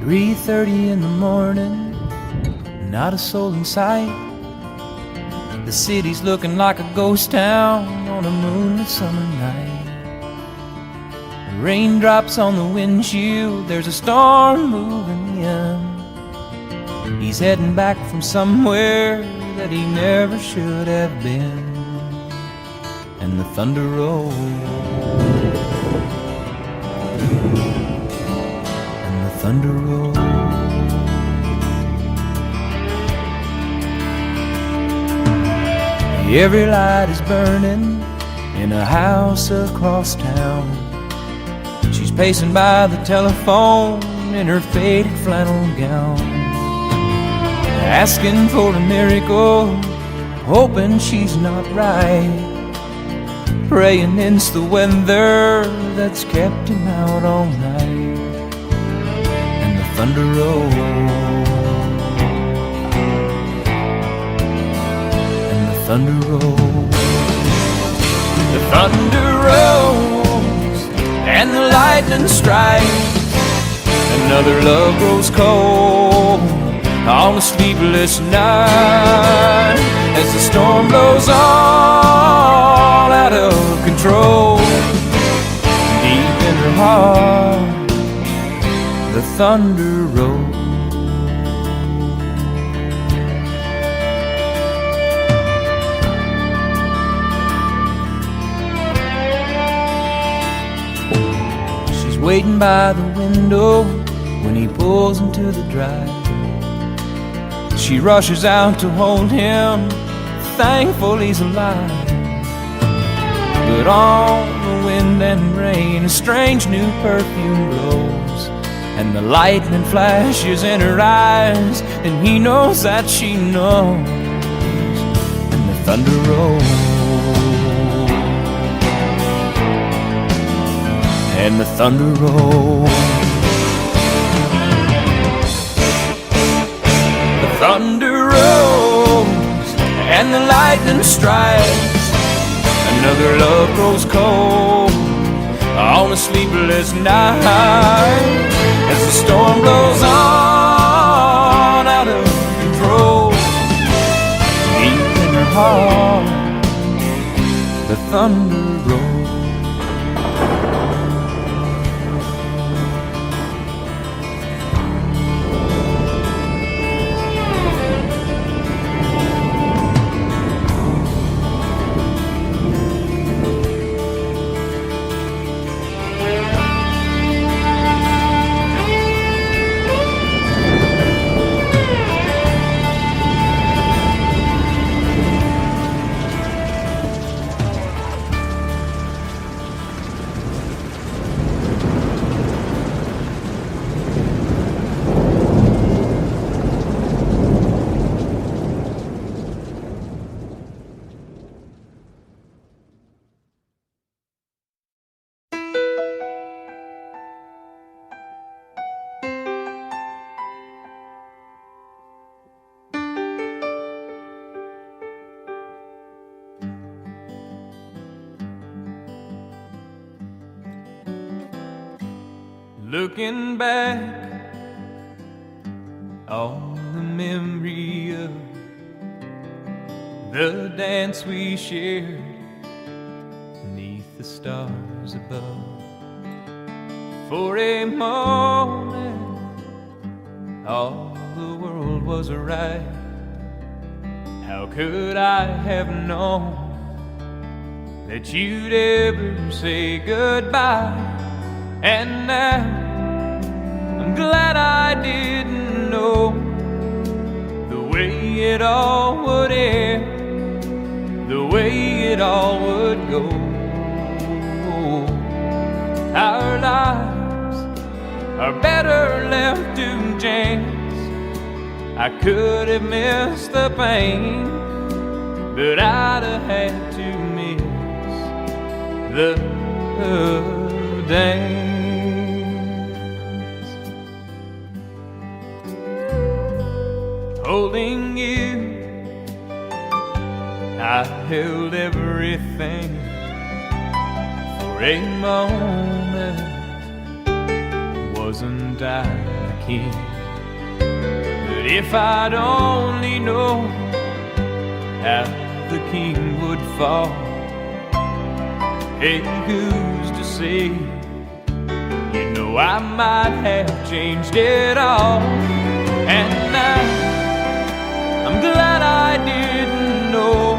3:30 in the morning, not a soul in sight. The city's looking like a ghost town on a moonlit summer night. Raindrops on the windshield, there's a storm moving in. He's heading back from somewhere that he never should have been. And the thunder rolls, and the thunder rolls. Every light is burning in a house across town. She's pacing by the telephone in her faded flannel gown, asking for a miracle, hoping she's not right, praying it's the weather that's kept him out all night. And the thunder rolls, and the thunder rolls. The thunder rolls, and the lightning strikes. Another love grows cold on a sleepless night, as the storm blows all out of control. Deep in her heart, the thunder rolls. She's waiting by the window when he pulls into the drive. She rushes out to hold him, thankful he's alive. But on the wind and rain, a strange new perfume blows, and the lightning flashes in her eyes, and he knows that she knows. And the thunder rolls, and the thunder rolls. The thunder rolls, and the lightning strikes. Another love grows cold on a sleepless night, as the storm blows on out of control. Deep in her heart, the thunder rolls. Looking back on the memory of the dance we shared beneath the stars above. For a moment, all the world was right. How could I have known that you'd ever say goodbye? And now I'm glad I didn't know the way it all would end, the way it all would go. Our lives are better left to chance. I could have missed the pain, but I'd have had to miss the dance. Holding you, I held everything. For a moment, wasn't I the king. But if I'd only known how the king would fall, hey, who's to say? You know, I might have changed it all. And now I'm glad I didn't know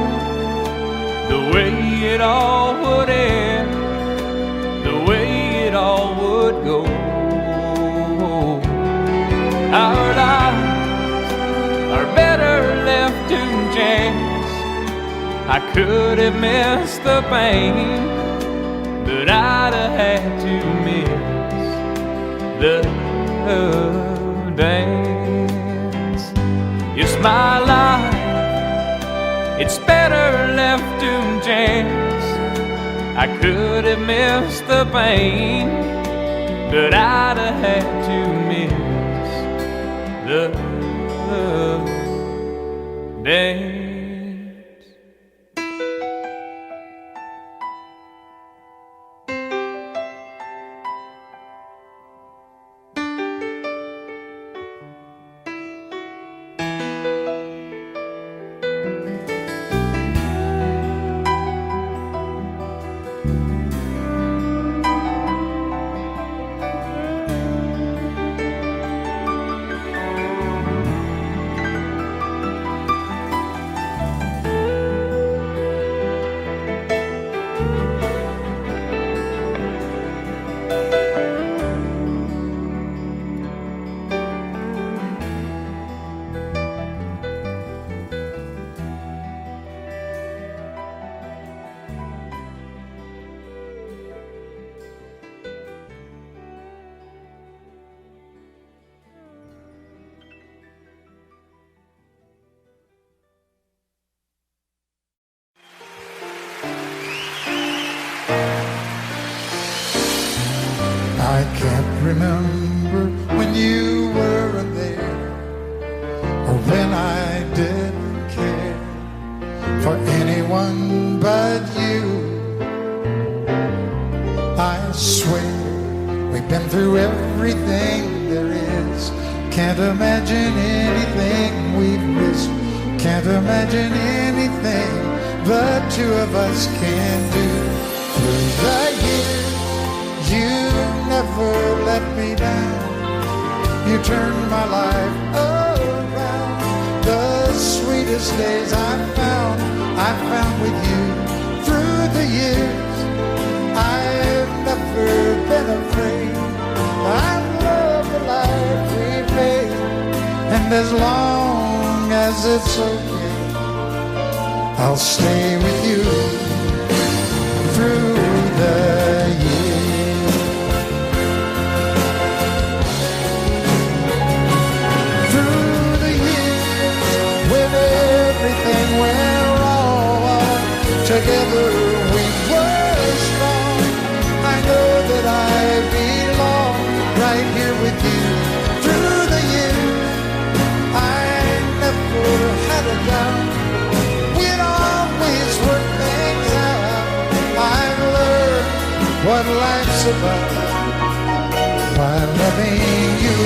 the way it all would end, the way it all would go. Our lives are better left to chance. I could have missed the pain, but I'd have had to miss the dance. It's my life, it's better left to chance. I could have missed the pain, but I'd have had to miss the dance. I can't remember when you weren't there, or when I didn't care for anyone but you. I swear we've been through everything there is. Can't imagine anything we've missed. Can't imagine anything the two of us can do. Through the years, you never let me down. You turned my life around. The sweetest days I found with you. Through the years, I've never been afraid. I love the life we made, and as long as it's okay, I'll stay with you through the years. Through the years, when everything went wrong, together we were strong. I know that I belong right here with you. Through the years, I never had a doubt. We'd always work things out. I've learned what life's about by loving you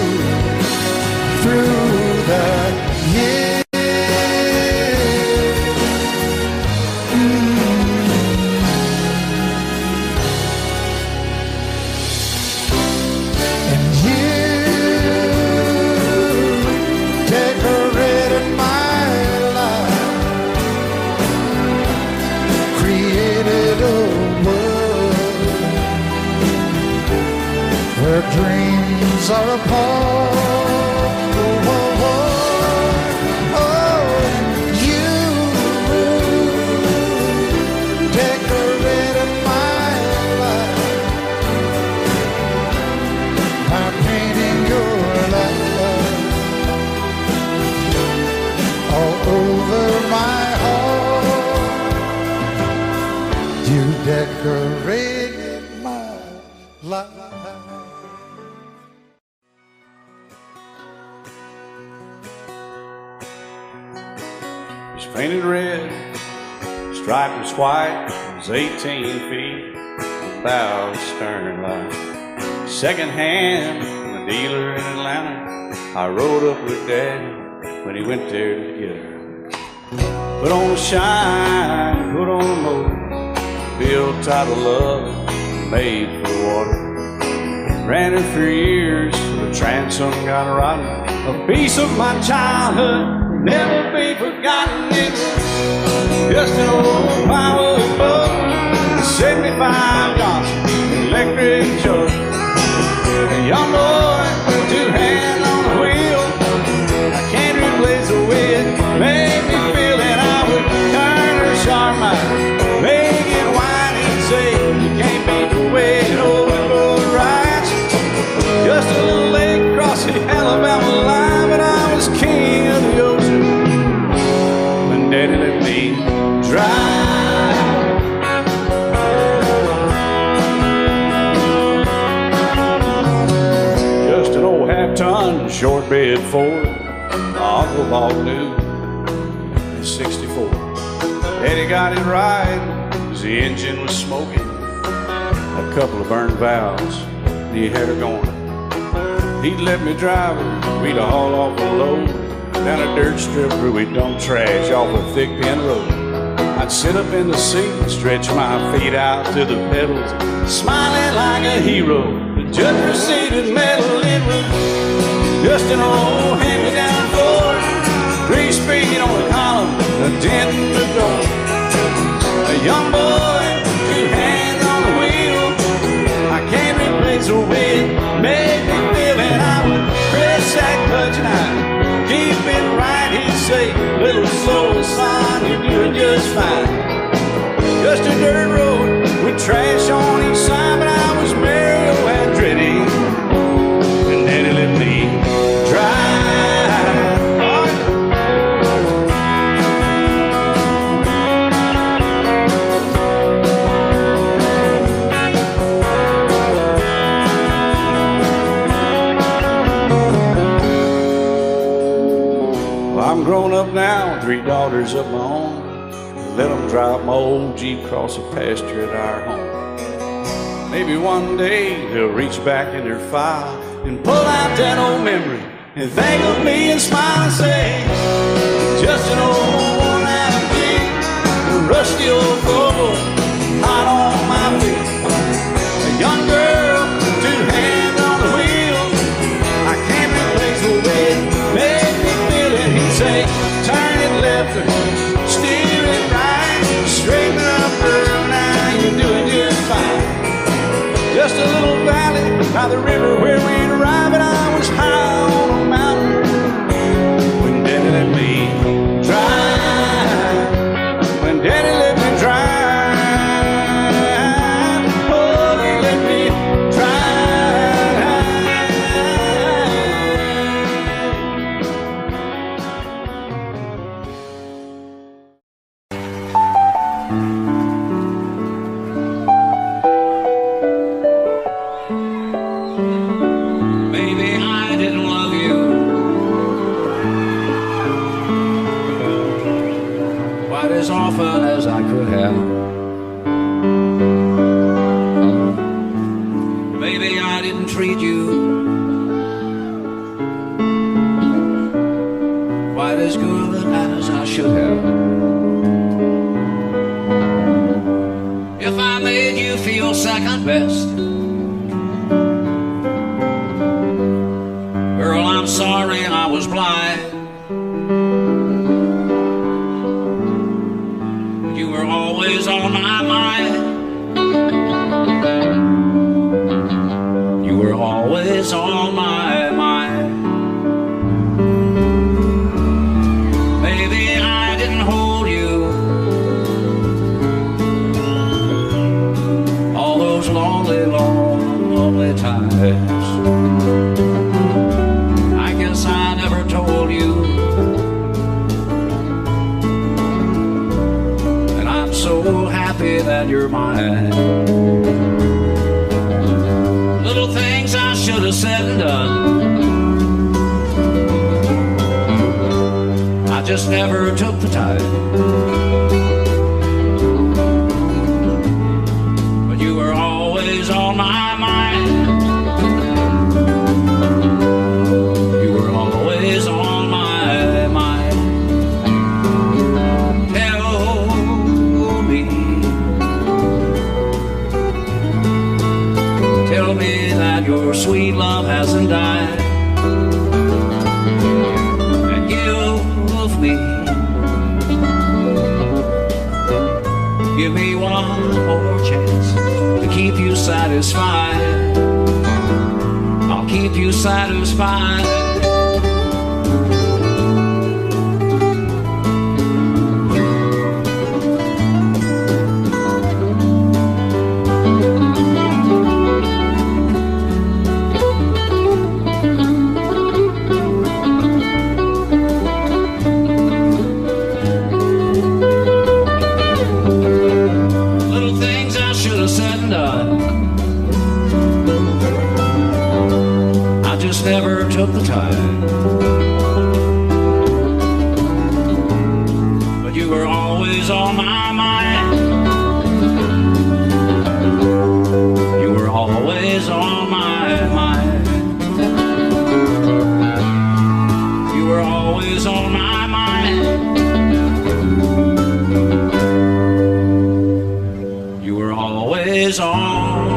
through the years. And you decorated my life, created a world where dreams are apart. Oh, oh, oh, oh, you decorated my life by painting your life all over my heart. You decorated my life. It's painted red, striped was white, it was 18 feet, about a stern line. Second hand, in a dealer in Atlanta. I rode up with Daddy when he went there to get her. Put on the shine, put on the motor, built tight of love, made for the water. Ran her for years, the transom got rotten. A piece of my childhood, never be forgotten. It's just an old firewood boat, 75 Johnson, electric choke. A young boy, two hands on the wheel. I can't replace the way it made me feel that I would turn her sharp mind, make it wide and say, you can't beat the way it overboard rides. Just a little lake across the Alabama line, but I was king of the ocean when Daddy let me drive. Just an old half-ton short bed Ford, my uncle bought new in '64. Daddy got it right, 'cause the engine was smoking, a couple of burned valves, and he had her going. He'd let me drive her, we'd haul off a load down a dirt strip where we'd dump trash off a thick pin road. I'd sit up in the seat and stretch my feet out to the pedals, smiling like a hero. The judge proceeded metal, it was just an old hand-me-down Ford, 3-speed on the column, a dent in the door. A young boy, two hands on the wheel. I can't replace the way it made me feel, and I would press that clutch and I'd keep it right. He'd say, little slower, son, you're doing just fine. Just a dirt road with trash on each side, but I was Mario Andretti, and Daddy let me drive. Well, I'm grown up now, 3 daughters of my own. Let them drive my old Jeep across the pasture at our home. Maybe one day they'll reach back in their file and pull out that old memory and think of me and smile and say, just an old worn-out Jeep, a rusty old Ford, hot on my feet. A young girl, 2 hands on the wheel. I can't replace the way it made me feel it. He'd say, turn it left or steer it right, straighten up, girl, now you're doing just fine. Just a little valley by the river where we'd arrive, and I was high on a mountain when Daddy let me drive. When Daddy let me drive, oh, he let me as often as I could have. Maybe I didn't treat you quite as good as I should have. If I made you feel second best, girl, I'm sorry I was blind. You were always on my mind. You were always on my mind. Maybe I didn't hold you all those lonely, lonely times. I guess I never told you. So happy that you're mine. Little things I should have said and done, I just never took the time. But you were always on my mind. sweet love hasn't died. And give me one more chance to keep you satisfied. I'll keep you satisfied. Never took the time, but you were always on my mind. You were always on my mind. You were always on my mind. You were always on my mind.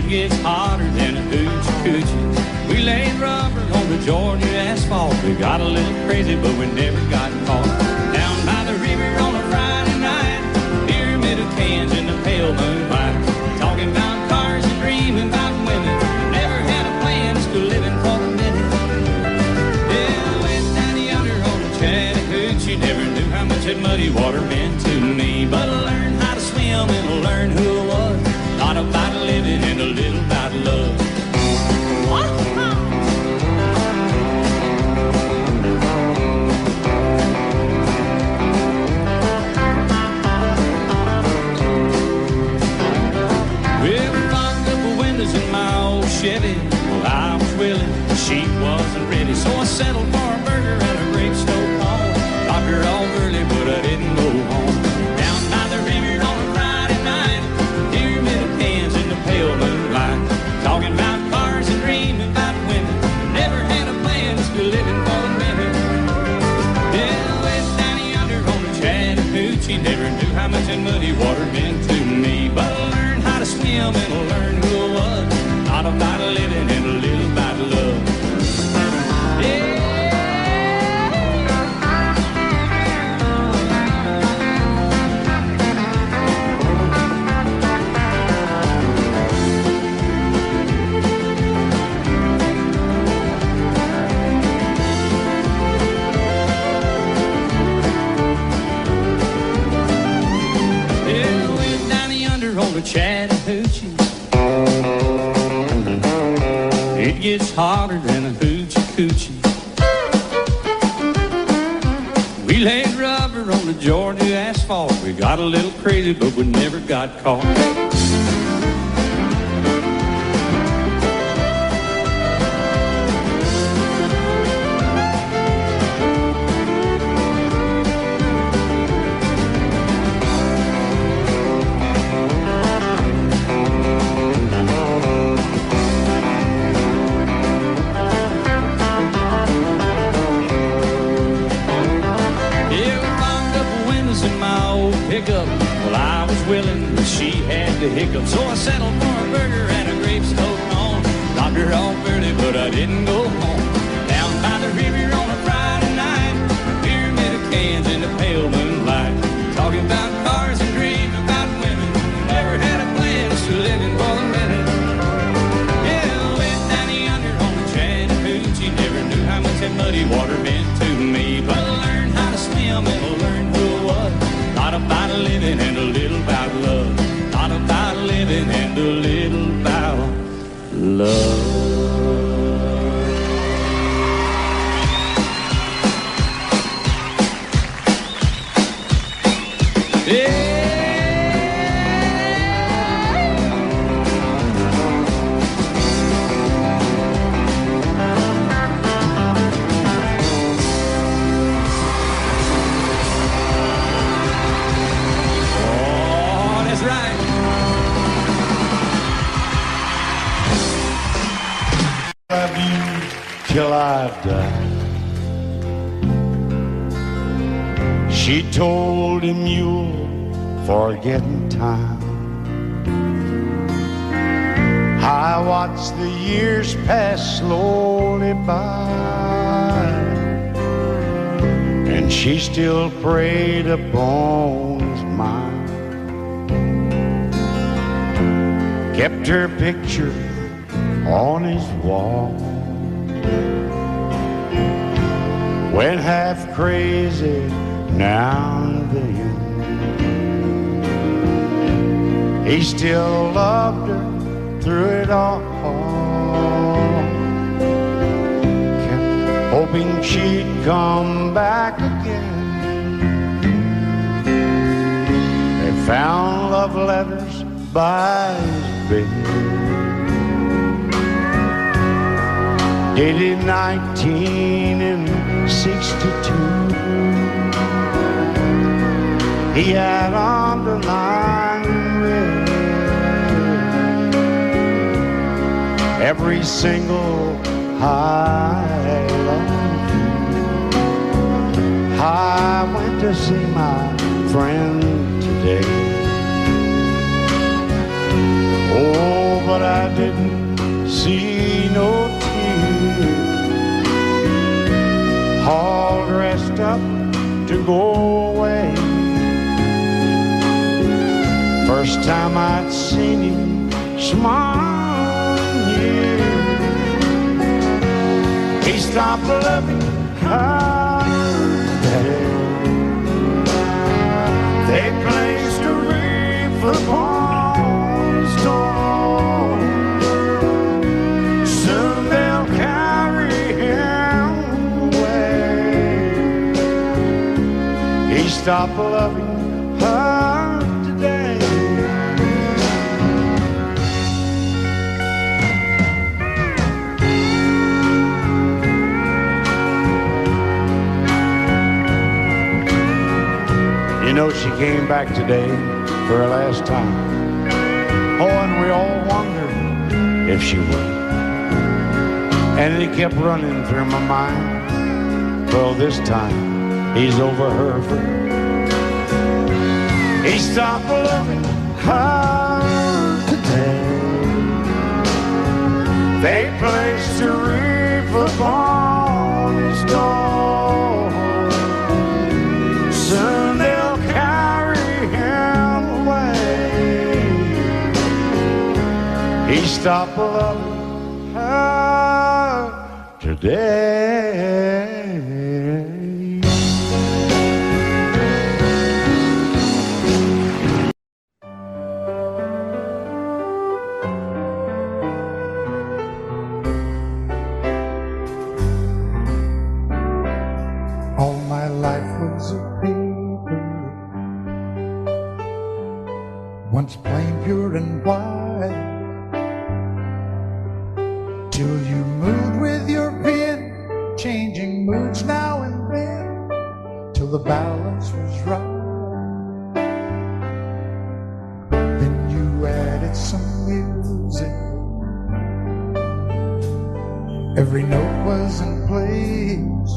Gets hotter than a hoochie coochie. We laid rubber on the Georgia asphalt. We got a little crazy, but we never got caught. Down by the river on a Friday night, pyramid of cans in the pale moonlight. Talking about cars and dreaming about women. Never had a plan, just living for the minute. Yeah, went down yonder on the Chattahoochee. Never knew how much that muddy water meant to me, but I learned how to swim and I learned who I was. Not about living and a little about love. Well, we locked up the windows in my old Chevy. Well, I was willing, the sheet wasn't ready, so I settled for a burger and a grape stove home. Dropped her off early, but I didn't go home. Down by the river on a Friday night, pyramid of cans in the pale moonlight. Talking about cars and dreaming about women. Never had a plan, just living for the minute. Yeah, went down yonder on the Chattahoochee. Never knew how much that muddy water meant to me, but I learned how to swim and I learned who I was. Not about living and a little about love. Yeah. On the Chattahoochee, it gets hotter than a hoochie coochie. We laid rubber on the Georgia asphalt. We got a little crazy, but we never got caught. Well, I was willing, but she had the hiccup, so I settled for a burger and a grape stove on. Dropped her off early, but I didn't go home. Down by the river on a Friday night, pyramid of cans in the pale moonlight. Talking about cars and dreaming about women. Never had a plan, just living for the minute. Yeah, went down yonder on the Chattahoochee. Never knew how much that muddy water meant to me, but I learned how to swim and I learned who I was. Not about living and a little about love. Not about living and a little about love. Oh, that's right. Love you till I die. She told him you'll forget in time. I watched the years pass slowly by, and she still preyed upon his mind. Kept her picture on his wall. Went half crazy now and then. He still loved her through it all. Kept hoping she'd come back again. They found love letters by his bed, dated 1962. He had underlined red every single I love you. I went to see my friend today. Oh, but I didn't see no tears. All dressed up to go away. First time I'd seen him smile in years. He stopped loving her. They placed a wreath upon his door. Soon they'll carry him away. He stopped loving her today. You know, she came back today for her last time. Oh, and we all wondered if she would. And it kept running through my mind. Well, this time he's over her for good. He stopped loving her today. They placed a wreath upon his door. Soon they'll carry him away. He stopped loving her today. All my life was a paper, once plain, pure and white, till you moved with your pen, changing moods now and then, till the balance was right. Then you added some music, every note was in place,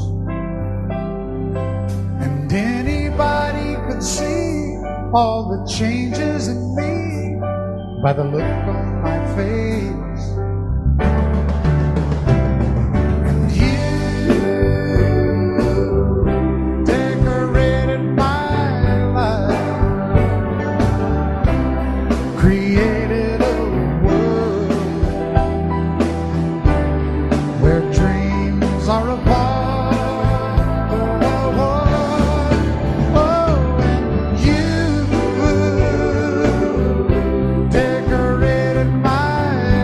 and anybody could see all the changes in me by the look on my face. And you decorated my life, created a world where dreams are apart. Decorated my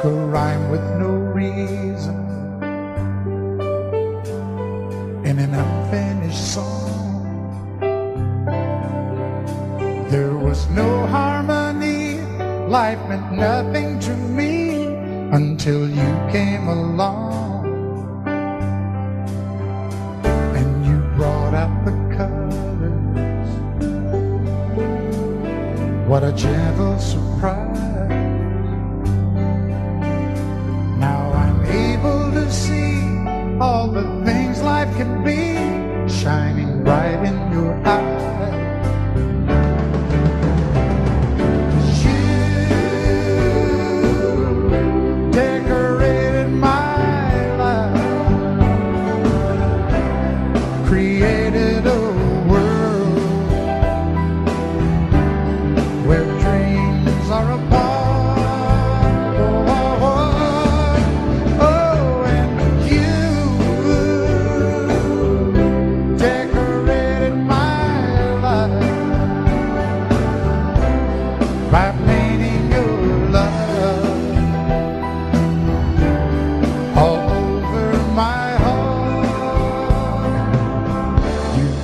a rhyme with no reason in an unfinished song. There was no harmony, life meant nothing to me until you came along and you brought out the colors. What a gentle surprise. Now I'm able to see all the things life can be shining bright in your eyes.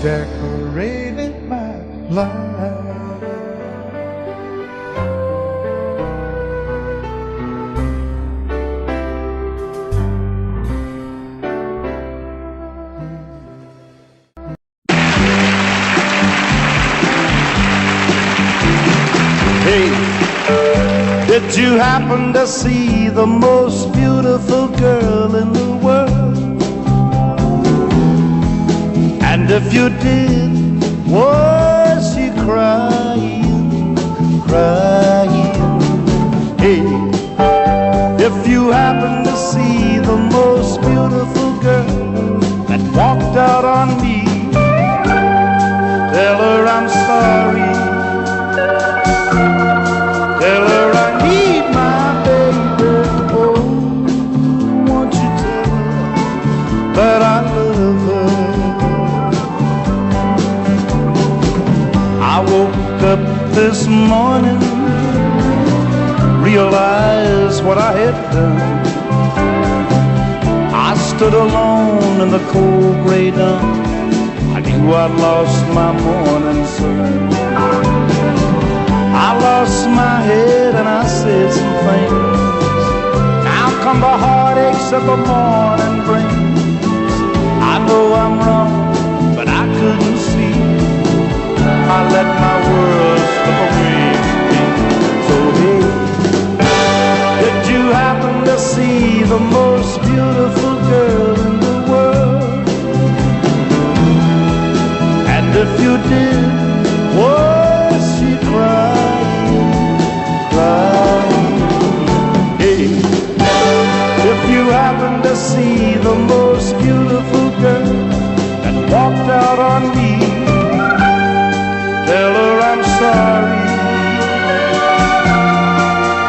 Decorated my life. Hey, did you happen to see the most beautiful girl in the world? And if you did, was she crying, crying? Hey, if you happen to see the most beautiful girl that walked out on me, tell her I'm sorry. Tell her I need my baby. Oh, won't you tell her that I love her? I woke up this morning, realized what I had done. I stood alone in the cold gray dawn. I knew I'd lost my morning sun. I lost my head and I said some things. Now come the heartaches that the morning brings. I know I'm wrong, but I couldn't see. I let my world slip away from me. So hey, did you happen to see the most beautiful girl in the world? And if you did, was she crying, crying? Hey, if you happen to see the most beautiful girl that walked out on me, tell her I'm sorry.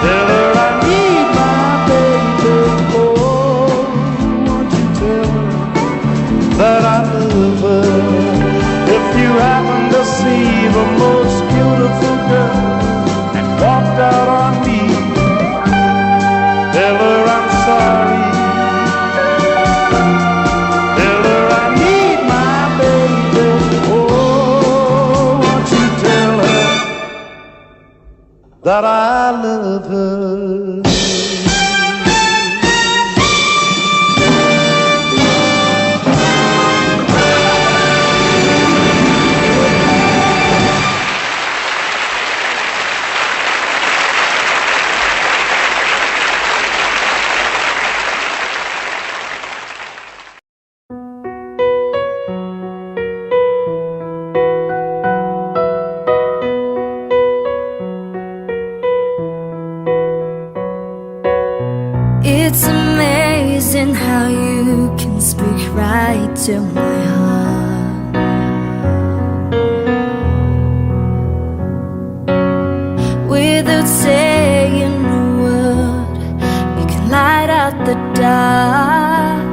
Tell her I need my baby. Oh, won't you tell her that I love her? If you happen to see the most beautiful girl that walked out on me, tell her I'm sorry. Tell her I need my baby. Oh, that I love her. It's amazing how you can speak right to my heart. Without saying a word, you can light out the dark.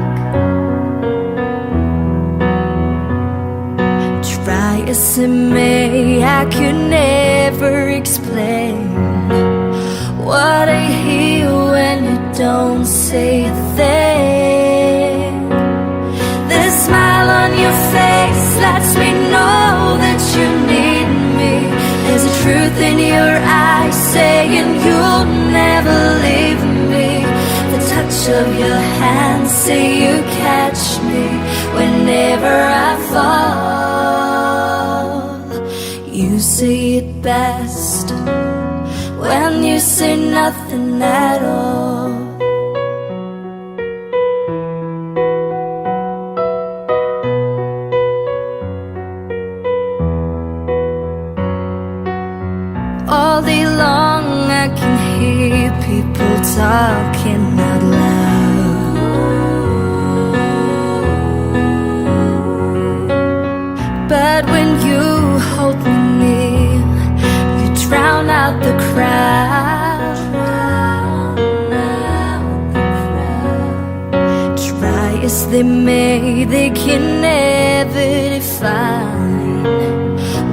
Try as it may, I could never explain what I hear when you don't say a thing. The smile on your face lets me know that you need me. There's a truth in your eyes saying you'll never leave me. The touch of your hand say you catch me whenever I fall. You say it best when you say nothing at all. All day long I can hear people talking out loud, but when you hold me near, you drown out the crowd. Try as they may, they can never define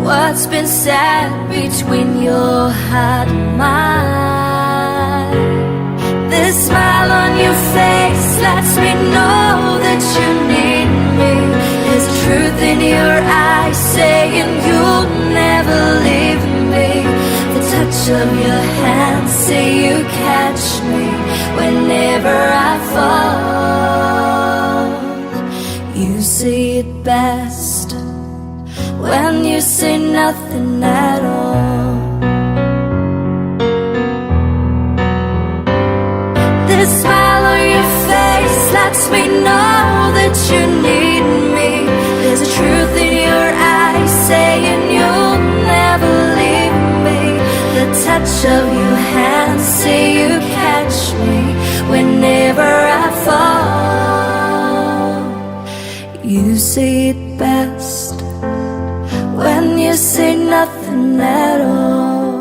what's been said between your heart and mine. The smile on your face lets me know that you need me. There's a truth in your eyes saying you'll never leave me. The touch of your hand say you catch me whenever I fall. You say it best when you say nothing at all. The smile on your face lets me know that you need me. There's a truth in your eyes saying you'll never leave me. The touch of your hand say you catch me whenever I fall. You say it best when you say nothing at all.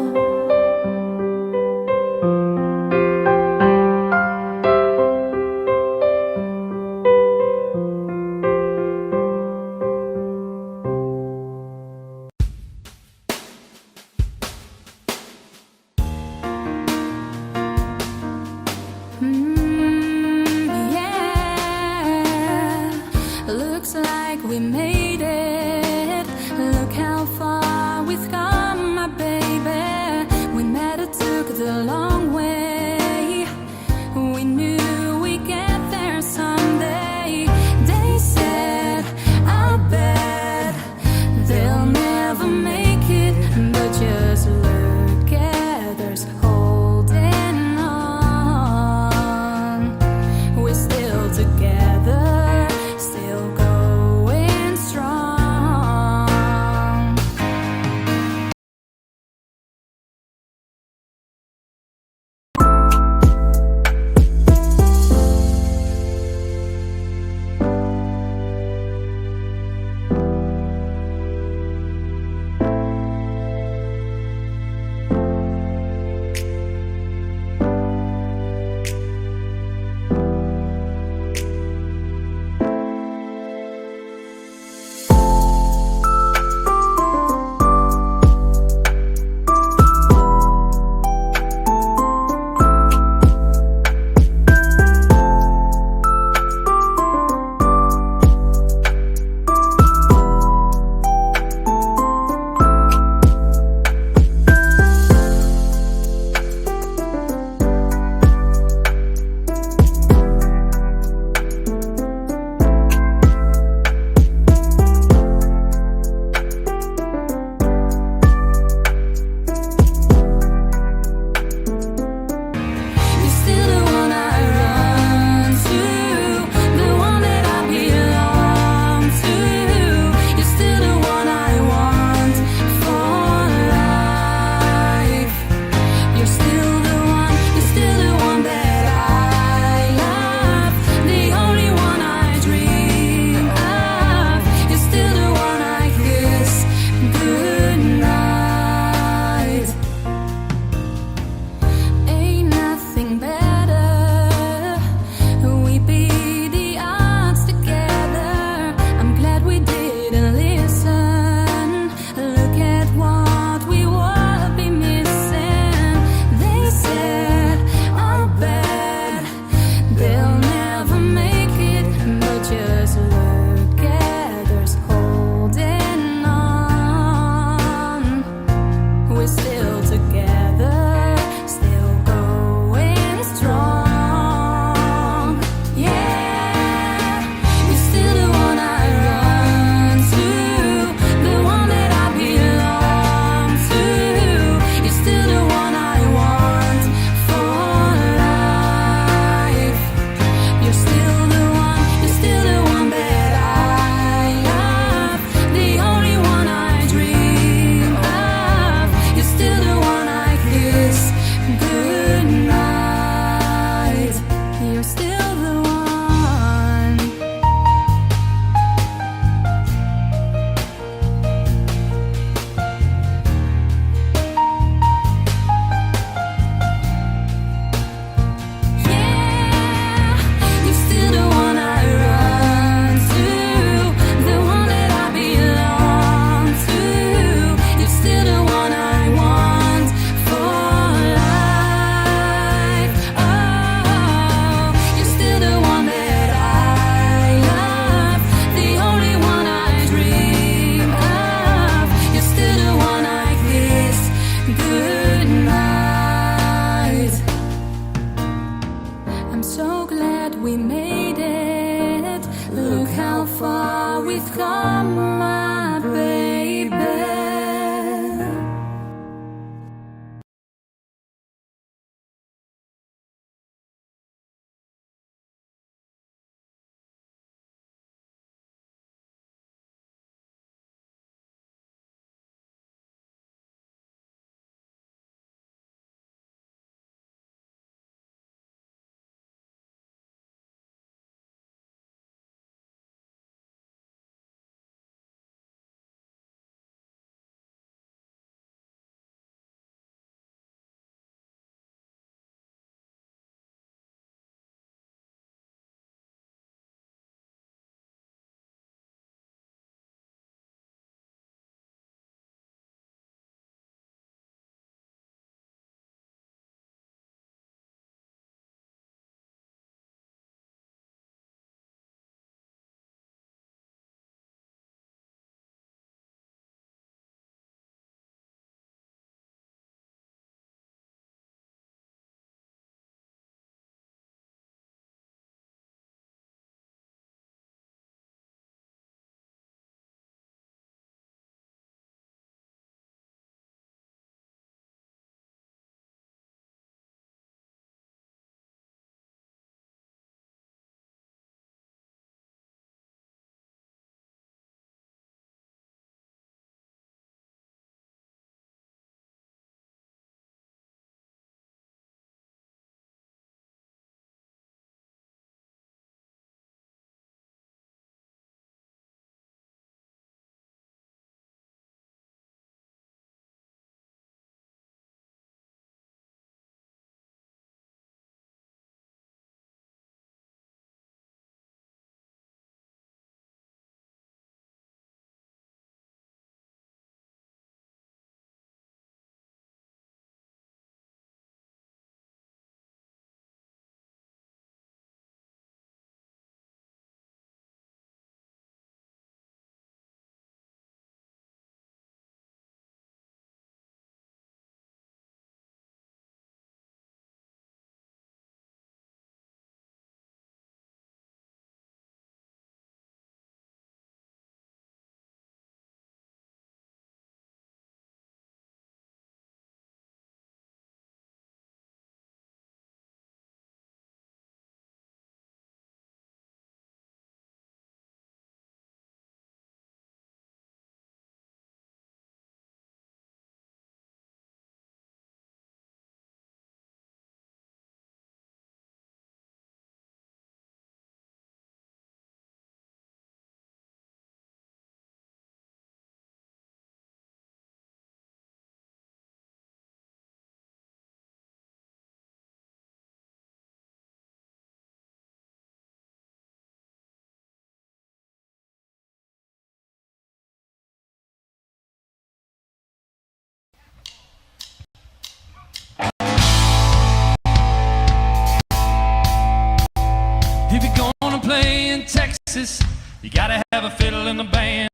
Texas, you gotta have a fiddle in the band.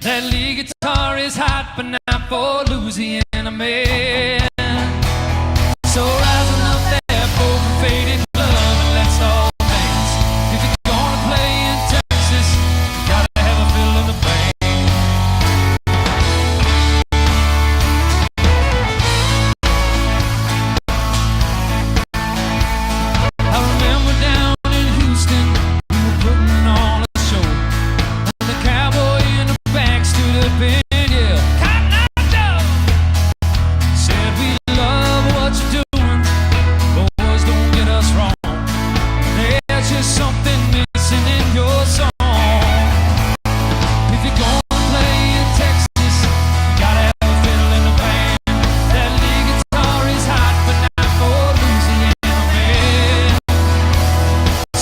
That lead guitar is hot, but not for Louisiana man. So rising up that broken faded love and let's all dance. If you're gonna play in Texas, you gotta have a fiddle in the band. I remember down in Houston, we were putting on a show. And the cowboy in the back stood up and yelled, "Cotton Eye Joe!" Said, "We love what you're doing, boys, don't get us wrong. There's just something missing in your song. If you're gonna play in Texas, you gotta have a fiddle in the band. That lead guitar is hot, but not for Louisiana man.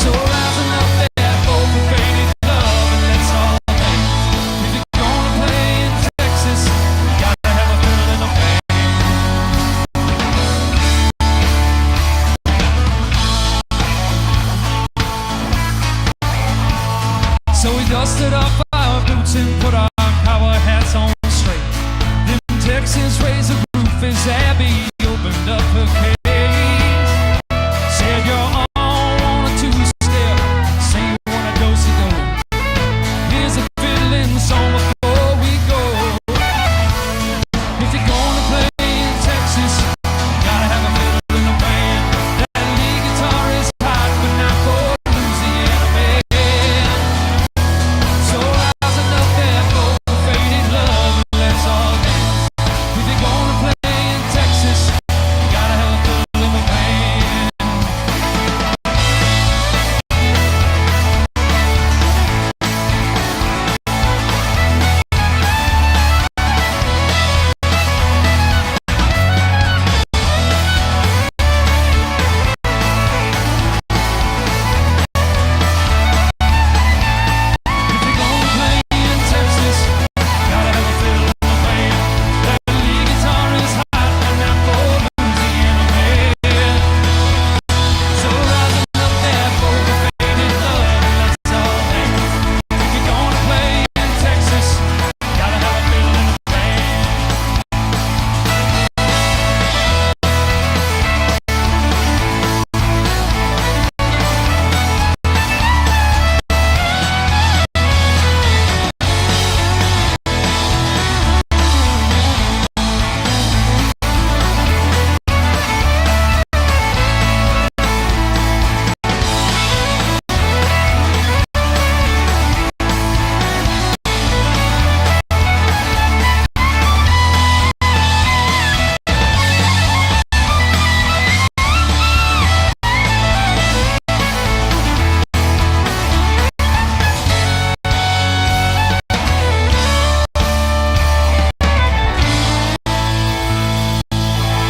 So rising up that broken faded love and let's all dance. If you're gonna play in Texas, you gotta have a fiddle in the band." So we dusted off our boots and put our cowboy hats on straight. Them Texans raised the roof as Abby opened up her case. Said, "You're on a two-step, say you want a do-si-do. Here's a fiddling song before we go. If you're gonna play in Texas, you gotta have a fiddle in the band. That lead guitar is hot, but not for Louisiana man. So rising up that broken faded love and let's all dance. If you're gonna play in Texas, you gotta have a fiddle in the band. If you're gonna play in Texas, gotta have a fiddle in the band. That lead guitar is hot, but not for Louisiana man. So rising up that broken faded love and let's all dance. If you're gonna play in Texas, gotta have a fiddle in the band.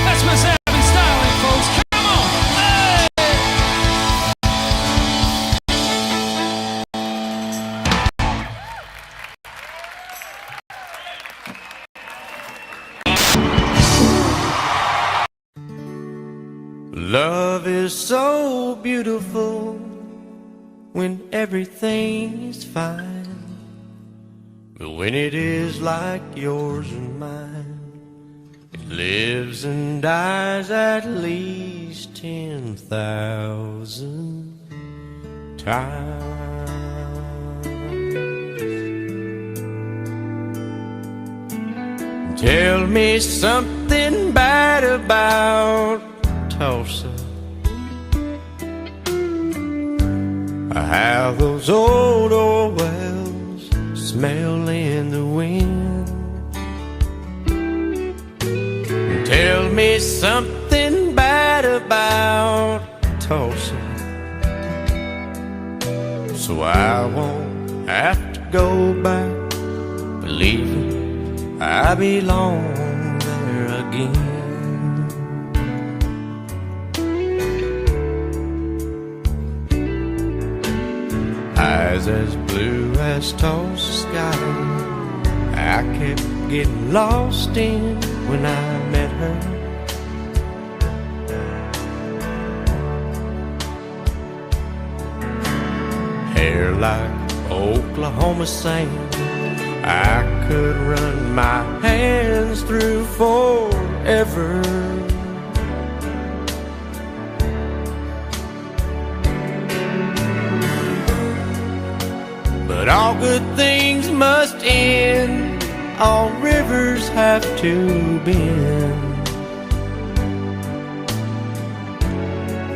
That's Miss Abby Styling, folks. Come on. Hey! Love is so beautiful when everything is fine. But when it is like yours and mine, it lives and dies at least 10,000 times. Tell me something bad about Tulsa. How those old wells smell in the wind. Tell me something bad about Tulsa, so I won't have to go back believing I belong there again. Eyes as blue as Tulsa sky, I kept getting lost in when I met her. Hair like Oklahoma sand I could run my hands through forever. But all good things must end, all rivers have to bend.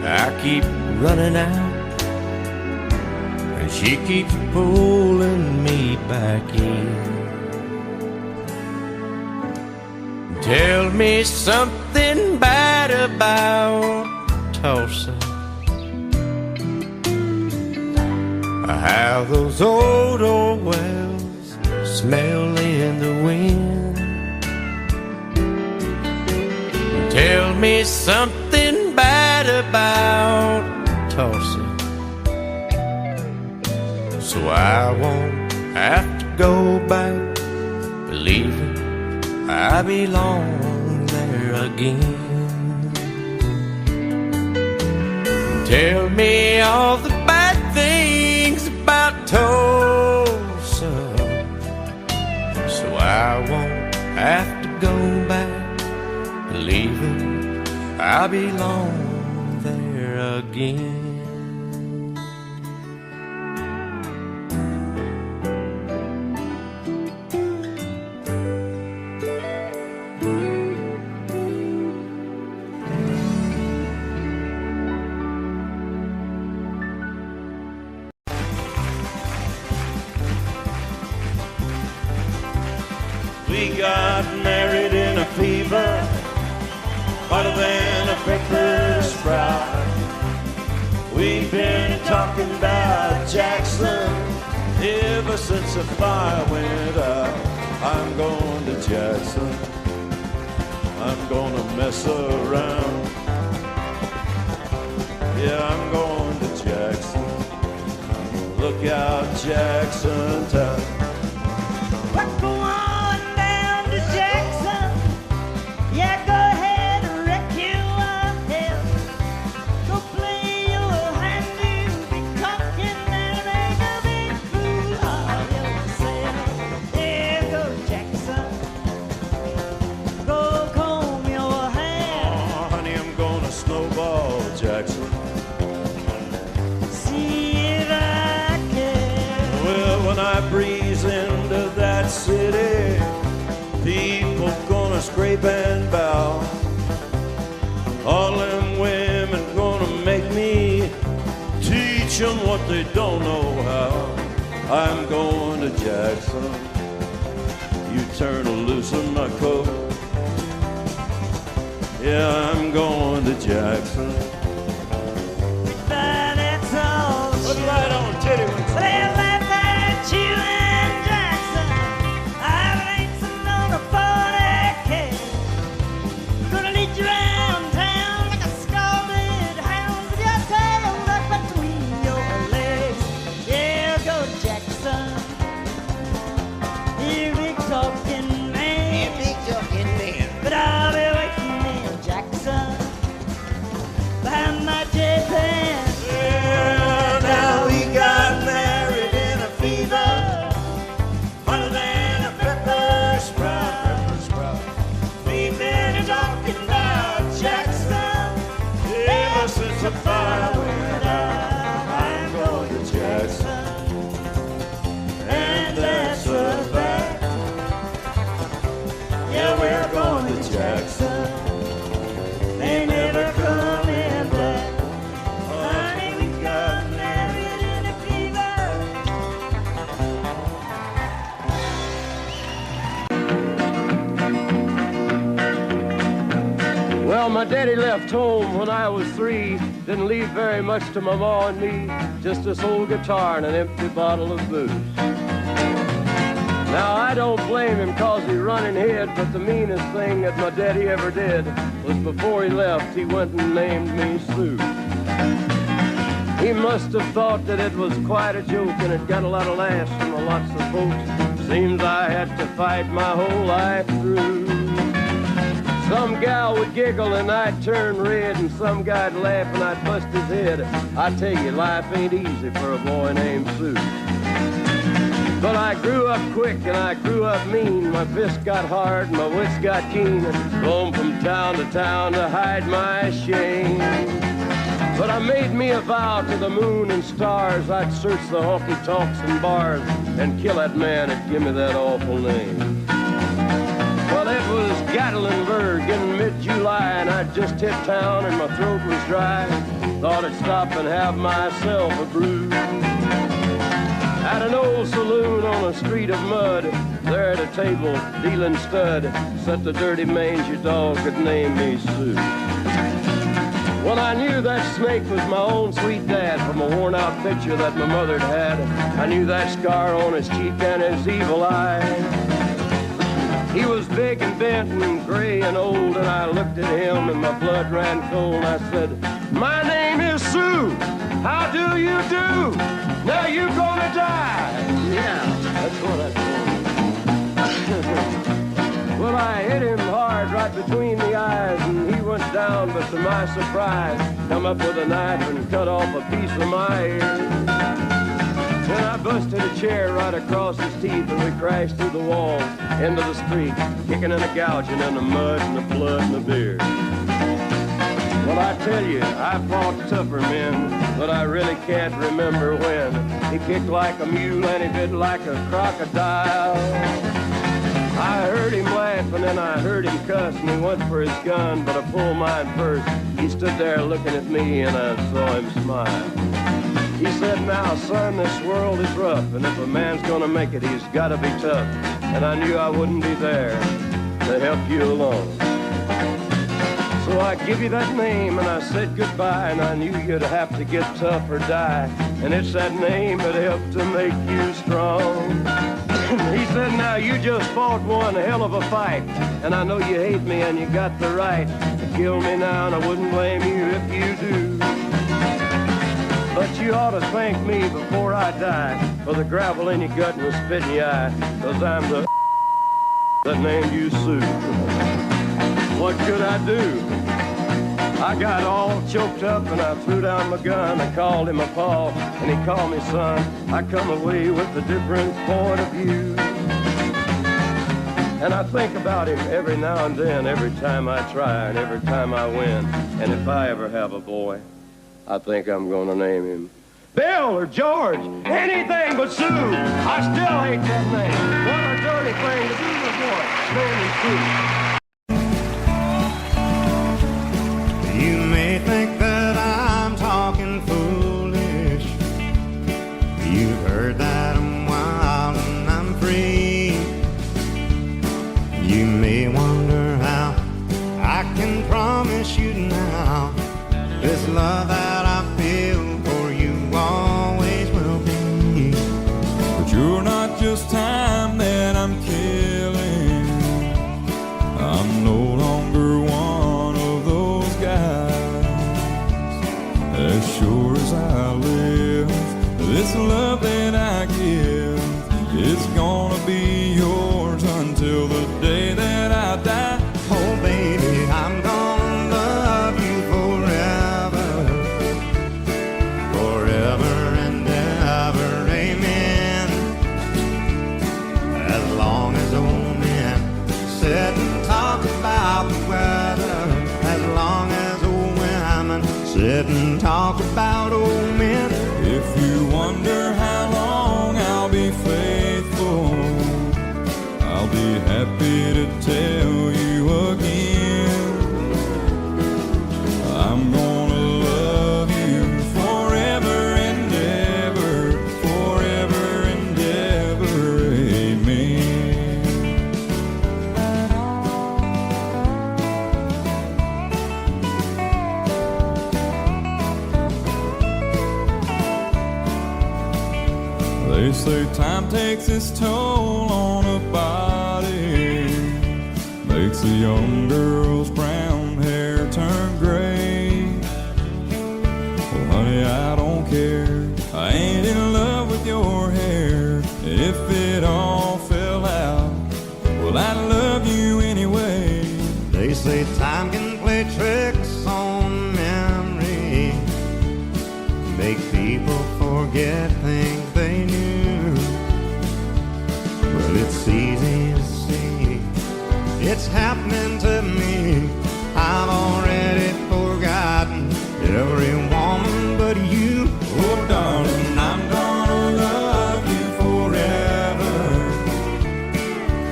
I keep running out, and she keeps pulling me back in. Tell me something bad about Tulsa, how those old wells smell in the wind. Tell me something bad about Tulsa, so I won't have to go back believing I belong there again. Tell me all the bad things about Tulsa, so I won't have to go back believing I belong there again. We got married in a fever, hotter than a pepper sprout. We've been talking about Jackson ever since the fire went out. I'm going to Jackson, I'm gonna mess around. Yeah, I'm going to Jackson, look out Jackson town. We're going down to Jackson. Yeah, go ahead and wreck you a hell. Go play your hand, you'll be talking and make a big fool of yourself. Yeah, go Jackson. Go comb your hair. Oh, honey, I'm gonna snowball Jackson. See if I can. Well, when I breeze into that city, people gonna scrape and bow. All them women gonna make me teach them what they don't know how. I'm going to Jackson, you turn loose of my coat. Yeah, I'm going to Jackson. That's all. Put it right on, titty wings. Well, laugh at you and Jackson. I ain't sitting on a 40K. Gonna lead you around town like a scalded hound with your tail up between your legs. Yeah, go Jackson. You big talking man. Big talking man. But I'll be waiting in Jackson behind my jet pan. Yeah, now we got married in a fever, hotter than a pepper sprout. We've been talking about Jackson ever since the fire went out. I'm going to Jackson, and that's a fact. Yeah, we're going to Jackson. They never coming back. Honey, we got married in a fever. Well, my daddy left home when I was 3. Didn't leave very much to my ma and me. Just this old guitar and an empty bottle of booze. Now, I don't blame him 'cause he run and hid, but the meanest thing that my daddy ever did was before he left, he went and named me Sue. He must have thought that it was quite a joke, and it got a lot of laughs from lots of folks. Seems I had to fight my whole life through. Some gal would giggle and I'd turn red, and some guy'd laugh and I'd bust his head. I tell you, life ain't easy for a boy named Sue. But I grew up quick and I grew up mean. My fists got hard, my wits got keen. Roamed from town to town to hide my shame. But I made me a vow to the moon and stars. I'd search the honky-tonks and bars and kill that man that give me that awful name. Well, it was Gatlinburg in mid-July, and I'd just hit town and my throat was dry. Thought I'd stop and have myself a brew. At an old saloon on a street of mud, there at a table, dealing stud, sat the dirty mangy dog that named me Sue. Well, I knew that snake was my own sweet dad from a worn-out picture that my mother'd had. I knew that scar on his cheek and his evil eye. He was big and bent and gray and old, and I looked at him and my blood ran cold. And I said, "My name is Sue. How do you do? Now you gonna die." Yeah, that's what I told him. Well, I hit him hard right between the eyes, and he went down, but to my surprise, come up with a knife and cut off a piece of my ear. Then I busted a chair right across his teeth, and we crashed through the walls into the street, kicking and a gouging in the mud and the blood and the beer. Well, I tell you, I fought tougher men, but I really can't remember when. He kicked like a mule and he bit like a crocodile. I heard him laugh and then I heard him cuss, and he went for his gun, but I pulled mine first. He stood there looking at me and I saw him smile. He said, "Now, son, this world is rough, and if a man's gonna make it, he's gotta be tough." And I knew I wouldn't be there to help you along. So I give you that name and I said goodbye, and I knew you'd have to get tough or die. And it's that name that helped to make you strong. He said, "Now you just fought one hell of a fight, and I know you hate me and you got the right to kill me now, and I wouldn't blame you if you do. But you ought to thank me before I die for the gravel in your gut and the spit in your eye, 'cause I'm the that named you Sue." What could I do? I got all choked up and I threw down my gun. I called him a pa and he called me son. I come away with a different point of view. And I think about him every now and then, every time I try and every time I win. And if I ever have a boy, I think I'm gonna name him Bill or George, anything but Sue. I still hate that name. What a dirty thing to do with a boy. Name him Sue. You may think that I'm talking foolish. You've heard that I'm wild and I'm free. You may wonder how I can promise you now this love that I feel for you always will be. But you're not just time that I'm killing. I'm no longer one of those guys. As sure as I live, this love that I give, it's gonna be yours until the day that I die. Oh baby, I'm gonna love you forever, forever and ever, amen. As long as old men sit and talk about the weather, as long as old women sit and talk about old men. If you wonder how long I'll be faithful, I'll be happy to tell you again. I'm gonna love you forever and ever, forever and ever, amen. They say time takes its toll on a body, makes a young girl's brown hair turn gray. Well, honey, I don't care. I ain't in love with your hair. If it all fell out, well, I love you anyway. They say time can play tricks on memory, make people forget things they knew. Well, it's easy to see. It's happening to me. I've already forgotten every woman but you. Oh, darling, I'm gonna love you forever,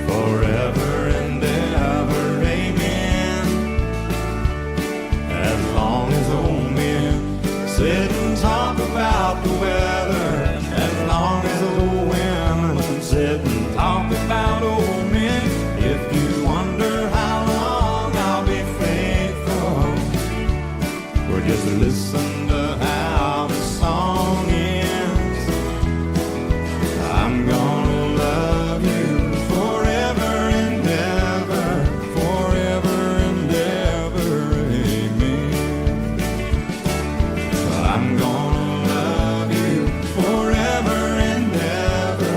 forever and ever, amen. As long as old men sit and talk about the weather, as long as old women sit and talk about old men. If you wonder how long I'll be faithful, or just listen to how the song ends. I'm gonna love you forever and ever, forever and ever, amen. I'm gonna love you forever and ever,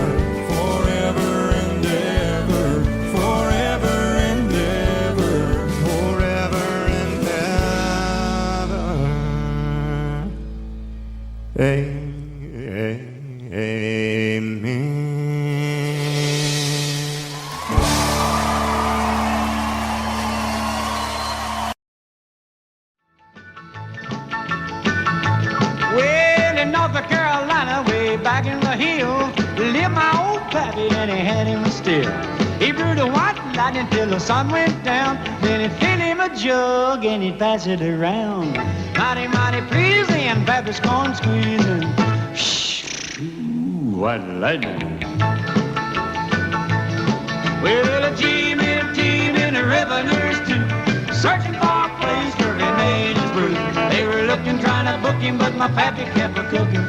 forever and ever, forever and ever, forever and ever. Amen. Well, in North Carolina, way back in the hills, lived my old pappy and he had him a still. He brewed a white lightning till the sun went down. Then he'd fill him a jug and he'd pass it around. Mighty, mighty pleasing, pappy's corn squeezing. Ooh, what lightning. Well, a team in a river nurse too, searching for a place where he made his brew. They were looking, trying to book him, but my pappy kept a cooking.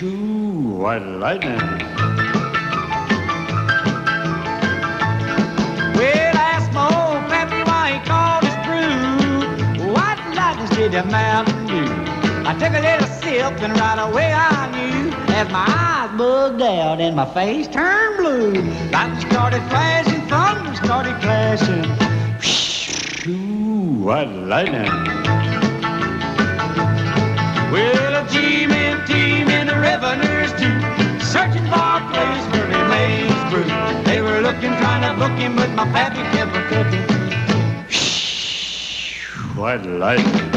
Ooh, what lightning. Well, I asked my old pappy why he called his brew White Lightning did a Mountain Dew. I took a little sip and right away I knew, as my eyes bugged out and my face turned blue. Lightning started flashing, thunder started clashing. Ooh, what lightning. Well, a team in the river nurse too, searching for a place where he made his brew. They were looking, trying to book him, but my pappy kept a cooking. What lightning.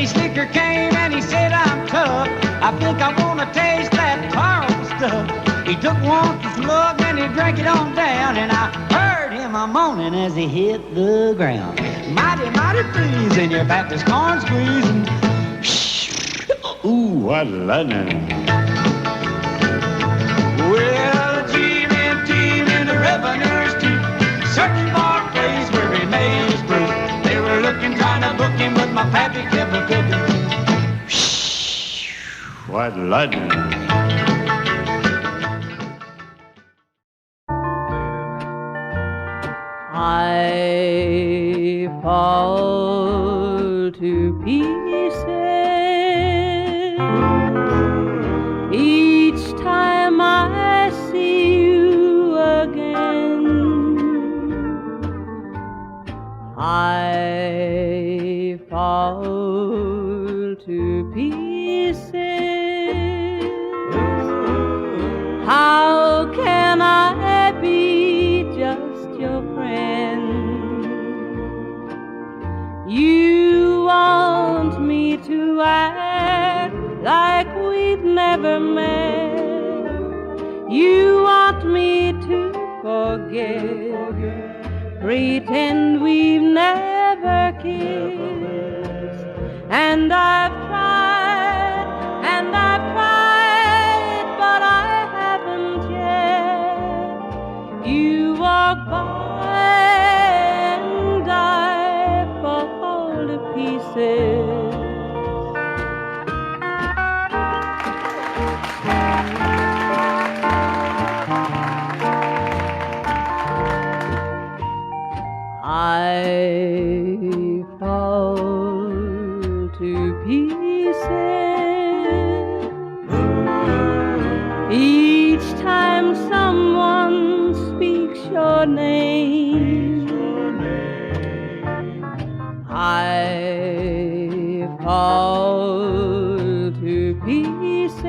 Slicker came and he said, I'm tough. I think I want to taste that powerful stuff. He took one slug and he drank it on down, and I heard him a moaning as he hit the ground. Mighty, mighty pleasing, your Baptist corn squeezing. Ooh, what lightning. Well, a team in the river nurse too, searching for a place where he made his brew. They were looking, trying to book him, but my pappy kept a cooking. What lightning. I fall to pieces each time I see you again. I fall to pieces. How can I be just your friend? You want me to act like we've never met. You want me to forget, pretend we've never kissed. And I've tried, but I haven't yet. You walk by and I fall to pieces. I fall fall to pieces.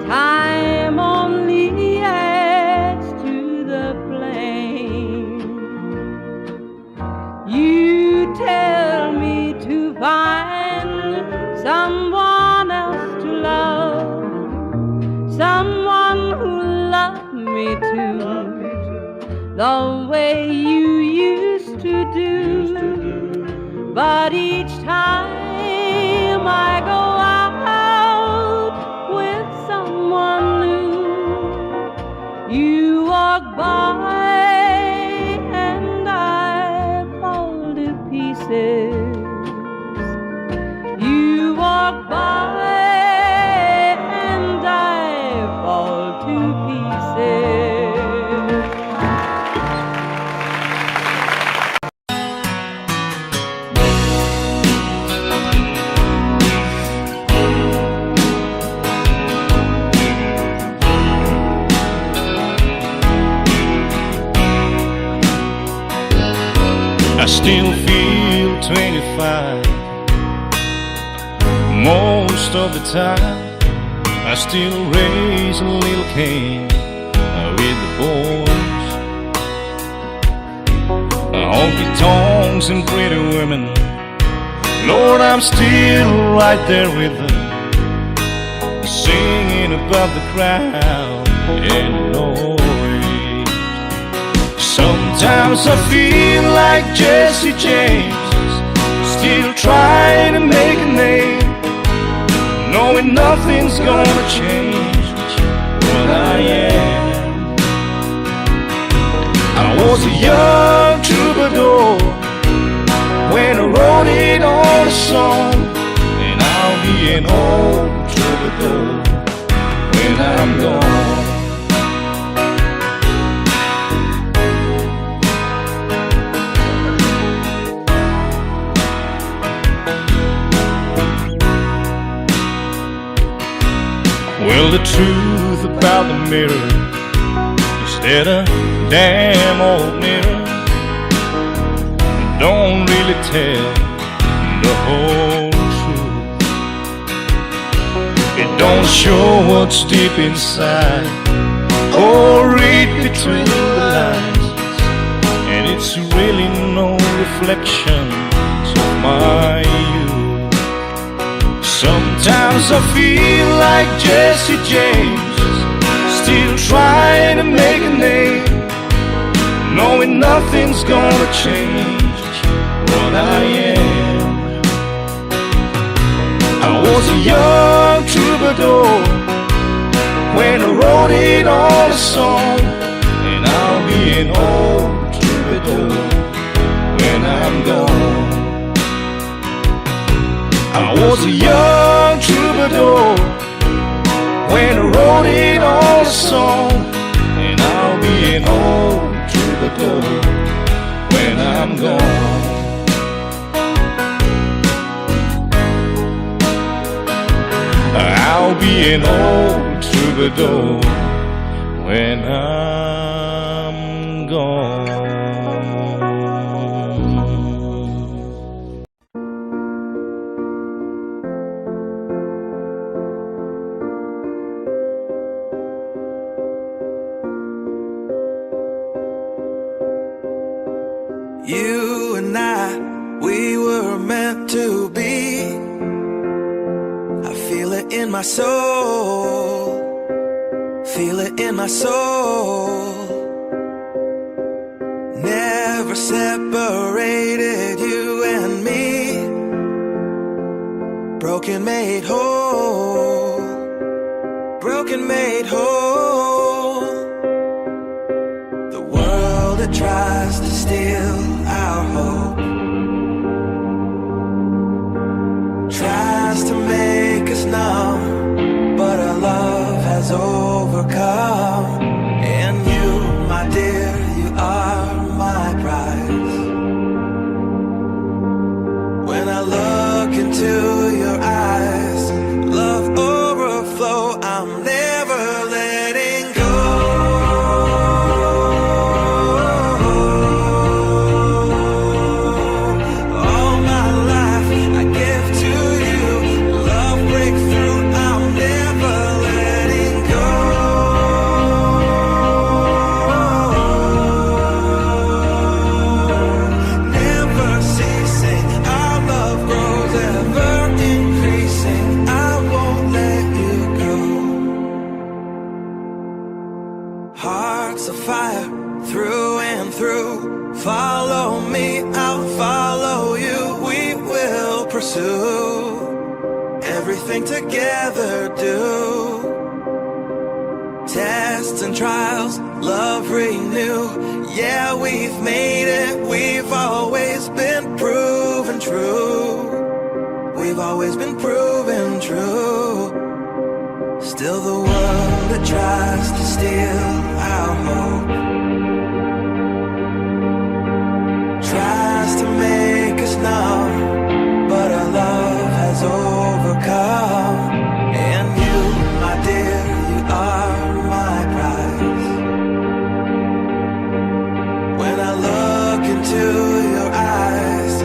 Time only adds to the flame. You tell me to find someone else to love, someone who loved me too, the way you used to do. But each time I go out with someone new, you walk by and I fall to pieces. You walk by and I fall to pieces. I still feel 25 most of the time. I still raise a little Cain with the boys. Honky tonks and pretty women, Lord, I'm still right there with them, singing above the crowd and the noise. Sometimes I feel like Jesse James, still trying to make a name, knowing nothing's gonna change what I am. I was a young troubadour when I wrote it on a song, and I'll be an old troubadour when I'm gone. Well, the truth about the mirror is that a damn old mirror don't really tell the whole truth. It don't show what's deep inside or read between the lines, and it's really no reflection of my youth. Sometimes I feel like Jesse James, still trying to make a name, knowing nothing's gonna change what I am. I was a young troubadour when I wrote it on a song, and I'll be an old troubadour when I'm gone. I was a young troubadour when I wrote it on a song, and I'll be an old troubadour when I'm gone. I'll be an old troubadour when I'm gone. You and I, we were meant to be. I feel it in my soul, feel it in my soul. Never separated, you and me. Broken made whole, broken made whole. The world that tries to steal our hope tries to make us numb, but our love has overcome. And you, my dear, you are my prize. When I look into your eyes, love overflow, I'm never letting go. Follow me, I'll follow you. We will pursue everything together, do tests and trials, love renew. Yeah, we've made it, we've always been proven true. We've always been proven true. Still the world that tries to steal our hope tries to make us numb, but our love has overcome. And you, my dear, you are my prize. When I look into your eyes,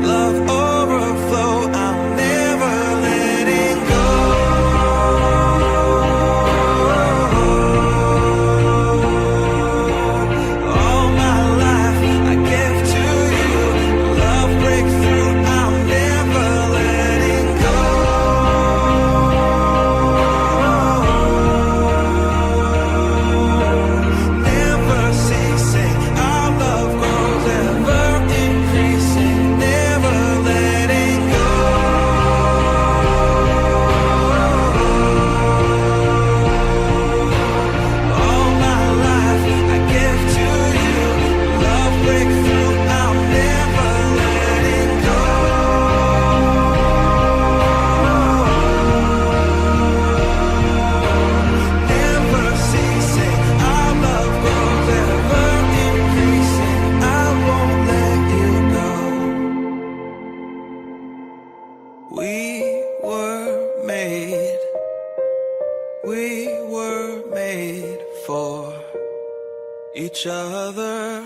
love overflow, I'm never letting go. All my life I give to you. Love breakthrough, I'm never letting go. Never ceasing, our love grows ever increasing. Never letting go. All my life I give to you. Love breakthrough, I'm never letting go. Never ceasing, our love grows ever increasing. I won't let you go. We were made for each other.